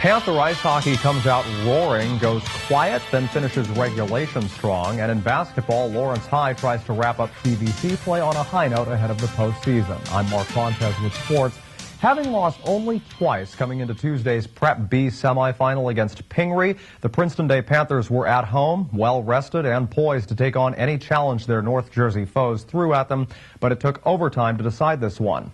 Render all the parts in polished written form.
Panther ice hockey comes out roaring, goes quiet, then finishes regulation strong. And in basketball, Lawrence High tries to wrap up CVC play on a high note ahead of the postseason. I'm Mark Fontes with sports. Having lost only twice coming into Tuesday's Prep B semifinal against Pingry, the Princeton Day Panthers were at home, well-rested and poised to take on any challenge their North Jersey foes threw at them, but it took overtime to decide this one.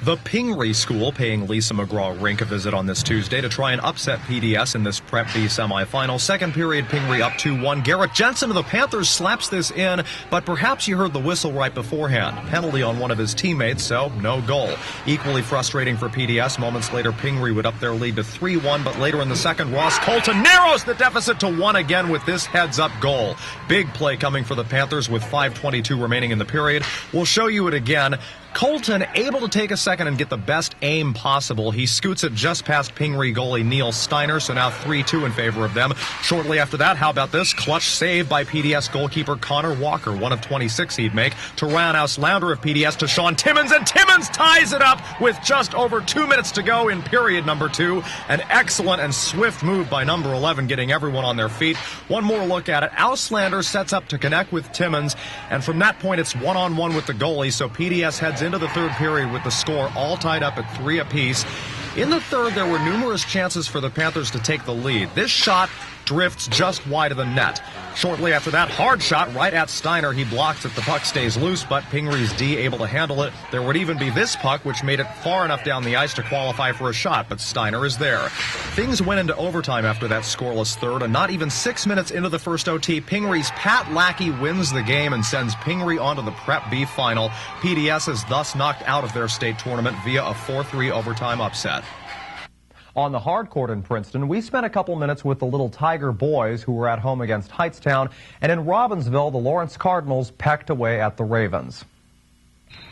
The Pingry school paying Lisa McGraw-Rink a visit on this Tuesday to try and upset PDS in this Prep B semifinal. Second period, Pingry up 2-1. Garrett Jensen of the Panthers slaps this in, but perhaps you heard the whistle right beforehand. Penalty on one of his teammates, so no goal. Equally frustrating for PDS. Moments later, Pingry would up their lead to 3-1, but later in the second, Ross Colton narrows the deficit to 1 again with this heads-up goal. Big play coming for the Panthers with 5:22 remaining in the period. We'll show you it again. Colton able to take a second and get the best aim possible. He scoots it just past Pingry goalie Neil Steinert, so now 3-2 in favor of them. Shortly after that, how about this? Clutch save by PDS goalkeeper Connor Walker, 1 of 26 he'd make. To roundhouse Lounder of PDS to Sean Timmons, and Timmons ties it up with just over 2 minutes to go in period number 2. An excellent and swift move by number 11, getting everyone on their feet. One more look at it. Auslander sets up to connect with Timmons, and from that point it's one-on-one with the goalie, so PDS heads into the third period with the score all tied up at 3 apiece. In the third, there were numerous chances for the Panthers to take the lead. This shot drifts just wide of the net. Shortly after that, hard shot right at Steiner. He blocks it. The puck stays loose, but Pingry's D able to handle it. There would even be this puck, which made it far enough down the ice to qualify for a shot, but Steiner is there. Things went into overtime after that scoreless third, and not even 6 minutes into the first OT, Pingry's Pat Lackey wins the game and sends Pingry onto the Prep B final. PDS is thus knocked out of their state tournament via a 4-3 overtime upset. On the hard court in Princeton, we spent a couple minutes with the Little Tiger boys who were at home against Hightstown, and in Robbinsville, the Lawrence Cardinals pecked away at the Ravens.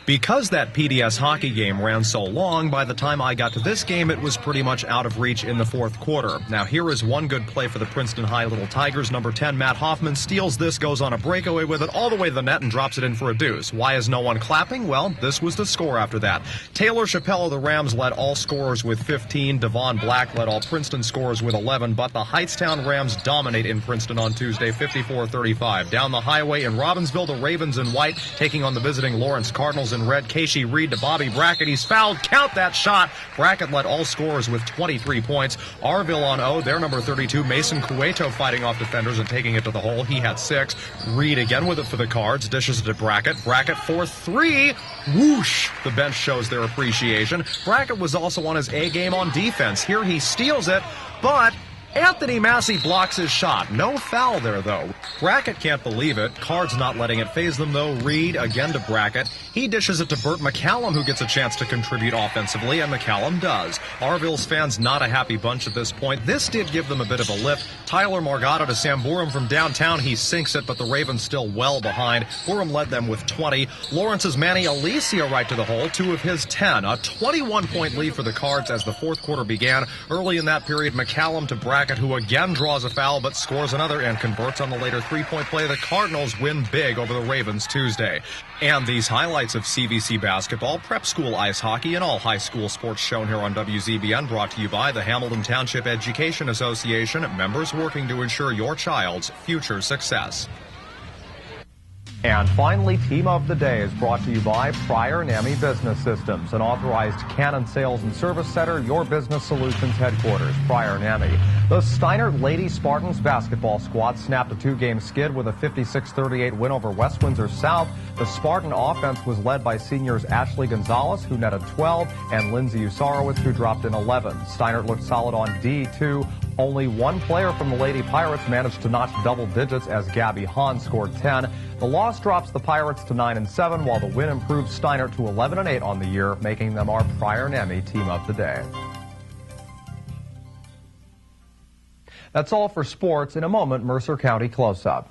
Because that PDS hockey game ran so long, by the time I got to this game, it was pretty much out of reach in the fourth quarter. Now, here is one good play for the Princeton High Little Tigers. Number 10, Matt Hoffman, steals this, goes on a breakaway with it all the way to the net and drops it in for a deuce. Why is no one clapping? Well, this was the score after that. Taylor Chappelle of the Rams led all scorers with 15. Devon Black led all Princeton scorers with 11. But the Hightstown Rams dominate in Princeton on Tuesday, 54-35. Down the highway in Robbinsville, the Ravens in white taking on the visiting Lawrence Cardinals in red. Casey Reed to Bobby Brackett. He's fouled. Count that shot. Brackett led all scorers with 23 points. Arville on O. Their number 32. Mason Cueto fighting off defenders and taking it to the hole. He had 6. Reed again with it for the Cards. Dishes it to Brackett. Brackett for 3. Whoosh. The bench shows their appreciation. Brackett was also on his A game on defense. Here he steals it, but Anthony Massey blocks his shot. No foul there, though. Brackett can't believe it. Cards not letting it faze them, though. Reed again to Brackett. He dishes it to Burt McCallum, who gets a chance to contribute offensively, and McCallum does. Arville's fans not a happy bunch at this point. This did give them a bit of a lift. Tyler Margotto to Samburum from downtown. He sinks it, but the Ravens still well behind. Burum led them with 20. Lawrence's Manny Alicia right to the hole, 2 of his 10. A 21-point lead for the Cards as the fourth quarter began. Early in that period, McCallum to Brackett, who again draws a foul but scores another and converts on the later 3-point play. The Cardinals win big over the Ravens Tuesday. And these highlights of CVC basketball, prep school ice hockey, and all high school sports shown here on WZBN, brought to you by the Hamilton Township Education Association, members working to ensure your child's future success. And finally, Team of the Day is brought to you by Prior NAMI Business Systems, an authorized Canon Sales and Service Center, your business solutions headquarters. Prior NAMI. The Steinert Lady Spartans basketball squad snapped a 2-game skid with a 56-38 win over West Windsor South. The Spartan offense was led by seniors Ashley Gonzalez, who netted 12, and Lindsay Usarowitz, who dropped in 11. Steinert looked solid on D, too. Only one player from the Lady Pirates managed to notch double digits as Gabby Hahn scored 10. The loss drops the Pirates to 9-7, while the win improves Steinert to 11-8 on the year, making them our Prior NAMI Team of the Day. That's all for sports. In a moment, Mercer County Close-Up.